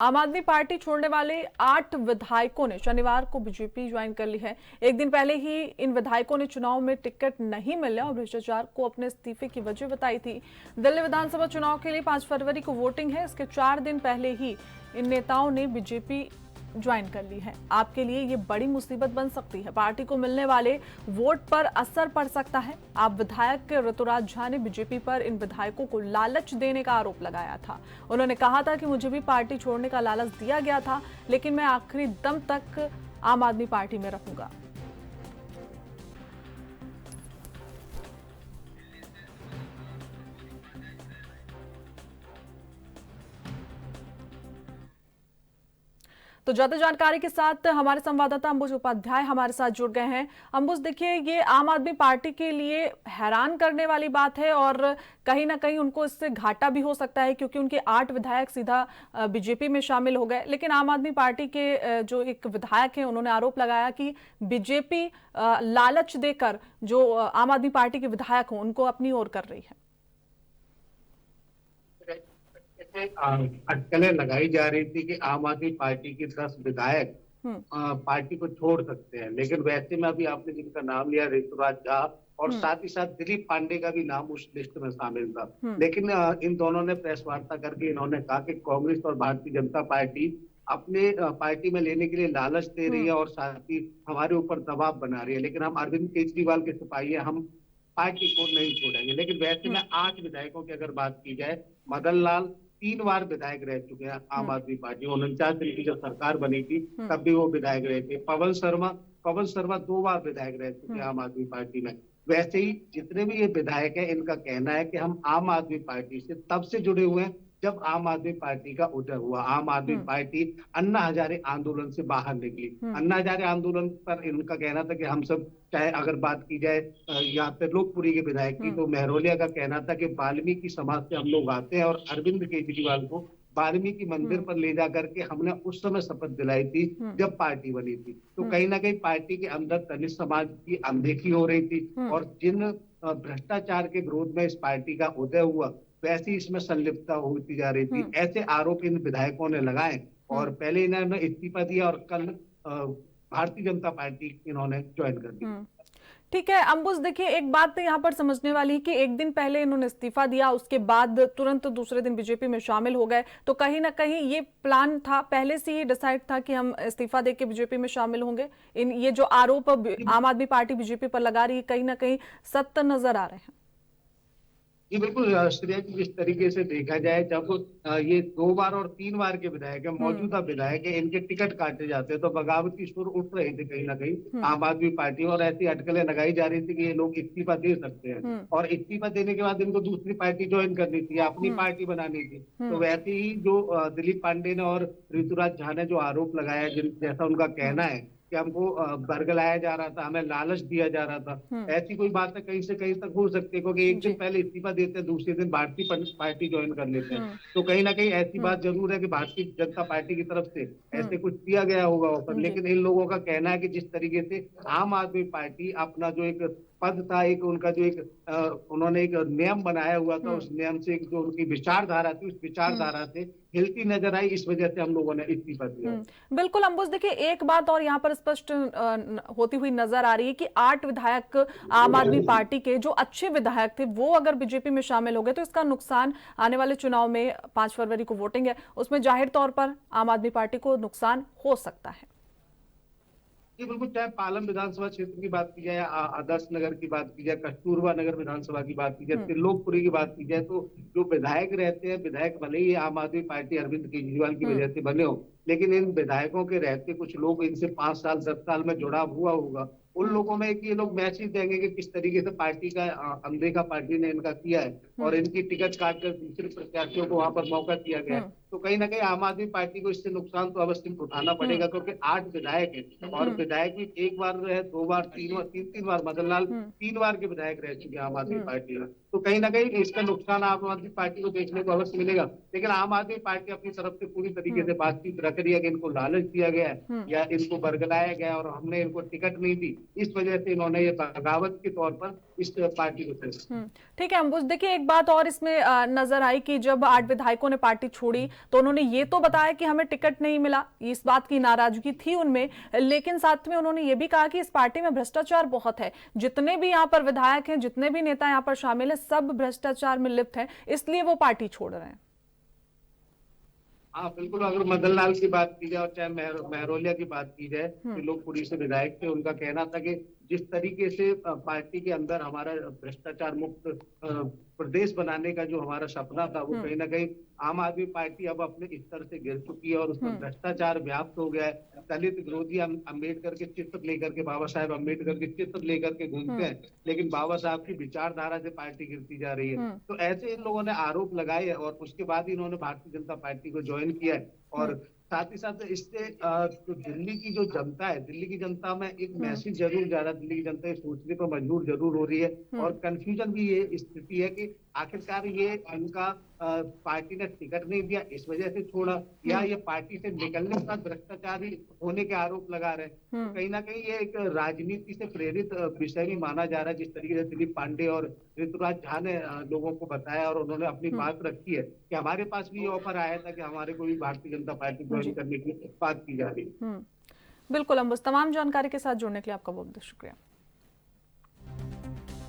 आम आदमी पार्टी छोड़ने वाले 8 विधायकों ने शनिवार को बीजेपी ज्वाइन कर ली है। एक दिन पहले ही इन विधायकों ने चुनाव में टिकट नहीं मिलने और भ्रष्टाचार को अपने इस्तीफे की वजह बताई थी। दिल्ली विधानसभा चुनाव के लिए 5 फरवरी को वोटिंग है। इसके 4 दिन पहले ही इन नेताओं ने बीजेपी ज्वाइन कर ली है। आपके लिए ये बड़ी मुसीबत बन सकती है। पार्टी को मिलने वाले वोट पर असर पड़ सकता है। आप विधायक ऋतुराज झा ने बीजेपी पर इन विधायकों को लालच देने का आरोप लगाया था। उन्होंने कहा था कि मुझे भी पार्टी छोड़ने का लालच दिया गया था, लेकिन मैं आखिरी दम तक आम आदमी पार्टी में रहूंगा। तो ज्यादा जानकारी के साथ हमारे संवाददाता अंबुज उपाध्याय हमारे साथ जुड़ गए हैं। अंबुज, देखिए, ये आम आदमी पार्टी के लिए हैरान करने वाली बात है और कहीं ना कहीं उनको इससे घाटा भी हो सकता है, क्योंकि उनके 8 विधायक सीधा बीजेपी में शामिल हो गए। लेकिन आम आदमी पार्टी के जो एक विधायक हैं, उन्होंने आरोप लगाया कि बीजेपी लालच देकर जो आम आदमी पार्टी के विधायक हों उनको अपनी ओर कर रही है। अटकलें लगाई जा रही थी कि आम आदमी पार्टी के 10 विधायक पार्टी को छोड़ सकते हैं, लेकिन वैसे में अभी आपने जिनका नाम लिया, ऋतुराज झा और साथ ही साथ दिलीप पांडे का भी नाम उस लिस्ट में शामिल था। लेकिन इन दोनों ने प्रेस वार्ता करके इन्होंने कहा कि कांग्रेस और भारतीय जनता पार्टी अपने पार्टी में लेने के लिए लालच दे रही है और साथ ही हमारे ऊपर दबाव बना रही है, लेकिन हम अरविंद केजरीवाल के सिपाही हैं, हम पार्टी को नहीं छोड़ेंगे। लेकिन वैसे में 8 विधायकों की अगर बात की जाए, मदन लाल 3 बार विधायक रह चुके हैं आम आदमी पार्टी। 49 दिन की जब सरकार बनी थी तब भी वो विधायक रहे थे। पवन शर्मा 2 बार विधायक रह चुके हैं आम आदमी पार्टी में। वैसे ही जितने भी ये विधायक हैं, इनका कहना है कि हम आम आदमी पार्टी से तब से जुड़े हुए हैं जब आम आदमी पार्टी का उदय हुआ। आम आदमी पार्टी अन्ना हजारे आंदोलन से बाहर निकली। अन्ना हजारे आंदोलन पर इनका कहना था कि हम सब, चाहे अगर बात की जाए यहाँ पे लोकपुरी के विधायक की, तो महरौलिया का कहना था कि वाल्मीकि समाज से हम लोग आते हैं और अरविंद केजरीवाल को वाल्मीकि मंदिर पर ले जा करके हमने उस समय शपथ दिलाई थी जब पार्टी बनी थी। तो कहीं ना कहीं पार्टी के अंदर दलित समाज की अनदेखी हो रही थी और जिन भ्रष्टाचार के विरोध में इस पार्टी का उदय हुआ, वैसी इसमें संलिप्तता होती जा रही थी। ऐसे आरोप इन विधायकों ने लगाए और पहले इन्होंने इस्तीफा दिया और कल भारतीय जनता पार्टी इन्होंने ज्वाइन कर दी। ठीक है अंबुज, देखिए, एक बात तो यहाँ पर समझने वाली है कि एक दिन पहले इन्होंने इस्तीफा दिया, उसके बाद तुरंत दूसरे दिन बीजेपी में शामिल हो गए। तो कहीं ना कहीं ये प्लान था, पहले से ही डिसाइड था कि हम इस्तीफा देके बीजेपी में शामिल होंगे। ये जो आरोप आम आदमी पार्टी बीजेपी पर लगा रही है, कहीं ना कहीं सत्य नजर आ रहे हैं। जी बिल्कुल श्रेया जी, जिस तरीके से देखा जाए, जब ये 2 बार और 3 बार के विधायक है, मौजूदा विधायक है, इनके टिकट काटे जाते हैं तो बगावती सुर उठ रहे थे कहीं ना कहीं आम आदमी पार्टी, और ऐसी अटकलें लगाई जा रही थी कि ये लोग इस्तीफा दे सकते हैं और इस्तीफा देने के बाद इनको दूसरी पार्टी ज्वाइन करनी थी, अपनी पार्टी बनानी थी। तो वैसे ही जो दिलीप पांडे ने और ऋतुराज झा ने जो आरोप लगाया, जैसा उनका कहना है कि हमको बरगलाया जा रहा था, हमें लालच दिया जा रहा था, ऐसी कोई बात है कहीं से कहीं तक हो सकती है, क्योंकि एक दिन पहले इस्तीफा देते हैं, दूसरे दिन भारतीय पार्टी ज्वाइन कर लेते हैं। तो कहीं ना कहीं ऐसी बात जरूर है कि भारतीय जनता पार्टी की तरफ से ऐसे कुछ दिया गया होगा ऑफर। लेकिन इन लोगों का कहना है कि जिस तरीके से आम आदमी पार्टी अपना जो एक पद था, एक उनका जो एक उन्होंने एक नियम बनाया हुआ था, उस नियम से जो उनकी विचारधारा थी, उस विचारधारा से हिलती नजर आई, इस वजह से हम लोगों ने इस्तीफा दिया। बिल्कुल अंबुज, देखिए, एक बात और यहाँ पर स्पष्ट होती हुई नजर आ रही है कि 8 विधायक आम आदमी पार्टी के जो अच्छे विधायक थे वो अगर बीजेपी में शामिल हो गए तो इसका नुकसान आने वाले चुनाव में 5 फरवरी को वोटिंग है, उसमें जाहिर तौर पर आम आदमी पार्टी को नुकसान हो सकता है। जी बिल्कुल, चाहे पालम विधानसभा क्षेत्र की बात की जाए, आदर्श नगर की बात की जाए, कस्तूरबा नगर विधानसभा की बात की जाए, त्रिलोकपुरी की बात की जाए, तो जो विधायक रहते हैं, विधायक भले ही आम आदमी पार्टी अरविंद केजरीवाल की वजह से बने हो, लेकिन इन विधायकों के रहते कुछ लोग इनसे 5 साल 10 साल में जुड़ाव हुआ होगा। उन लोगों में ये लोग मैसेज देंगे कि किस तरीके से पार्टी का अनदेखा पार्टी ने इनका किया है और इनकी टिकट काटकर दूसरे प्रत्याशियों को वहां पर मौका दिया गया है। तो कहीं ना कहीं आम आदमी पार्टी को इससे नुकसान तो अवश्य उठाना पड़ेगा, क्योंकि 8 विधायक है और विधायक भी 1 बार रहे, 2 बार, 3 बार, 3 बार, मदन लाल 3 बार के विधायक रह चुके हैं आम आदमी पार्टी में। तो कहीं ना कहीं इसका नुकसान आम आदमी पार्टी को देखने को अवश्य मिलेगा। लेकिन आम आदमी पार्टी अपनी तरफ से पूरी तरीके से बातचीत रख रही है कि इनको लालच दिया गया है या इनको बरगलाया गया और हमने इनको टिकट नहीं दी, इस वजह से इन्होंने ये बगावत के तौर पर इस पार्टी को चुने। ठीक है अंबुज, देखिए एक बात और इसमें नजर आई कि जब 8 विधायकों ने पार्टी छोड़ी तो उन्होंने ये तो बताया कि हमें टिकट नहीं मिला, इस बात की नाराजगी थी उनमें, लेकिन साथ में उन्होंने ये भी कहा कि इस पार्टी में भ्रष्टाचार बहुत है, जितने भी यहाँ पर विधायक हैं, जितने भी नेता यहाँ पर शामिल है, सब भ्रष्टाचार में लिप्त हैं, इसलिए वो पार्टी छोड़ रहे हैं। हाँ बिल्कुल, अगर मदन लाल की बात की जाए और चाहे महरौलिया की बात की जाए, कि लोग पुरी से विधायक थे, उनका कहना था कि जिस तरीके से पार्टी के अंदर हमारा भ्रष्टाचार मुक्त प्रदेश बनाने का जो हमारा सपना था, वो कहीं ना कहीं आम आदमी पार्टी अब अपने स्तर से गिर चुकी है और उसमें भ्रष्टाचार व्याप्त हो गया है। दलित विरोधी अम्बेडकर के चित्र लेकर के, बाबा साहेब अम्बेडकर के चित्र लेकर के घूमते हैं, लेकिन बाबा साहब की विचारधारा से पार्टी गिरती जा रही है। तो ऐसे इन लोगों ने आरोप लगाए है और उसके बाद इन्होंने भारतीय जनता पार्टी को ज्वाइन किया है। और साथ ही साथ इससे तो दिल्ली की जो जनता है, दिल्ली की जनता में एक मैसेज जरूर जा रहा है, दिल्ली की जनता ये सोचने पर मजबूर जरूर हो रही है और कंफ्यूजन भी ये स्थिति है कि आखिरकार ये इनका पार्टी ने टिकट नहीं दिया इस वजह से छोड़ा, या ये पार्टी से निकलने के बाद भ्रष्टाचारी होने के आरोप लगा रहे हैं। तो कहीं ना कहीं ये एक राजनीति से प्रेरित विषय भी माना जा रहा है, जिस तरीके से दिलीप पांडे और ऋतुराज झा ने लोगों को बताया और उन्होंने अपनी बात रखी है कि हमारे पास भी ये ऑफर आया था कि हमारे को भी भारतीय जनता पार्टी ज्वाइन करने की बात की जा रही है। बिल्कुल अंबुज, तमाम जानकारी के साथ जुड़ने के लिए आपका बहुत बहुत शुक्रिया।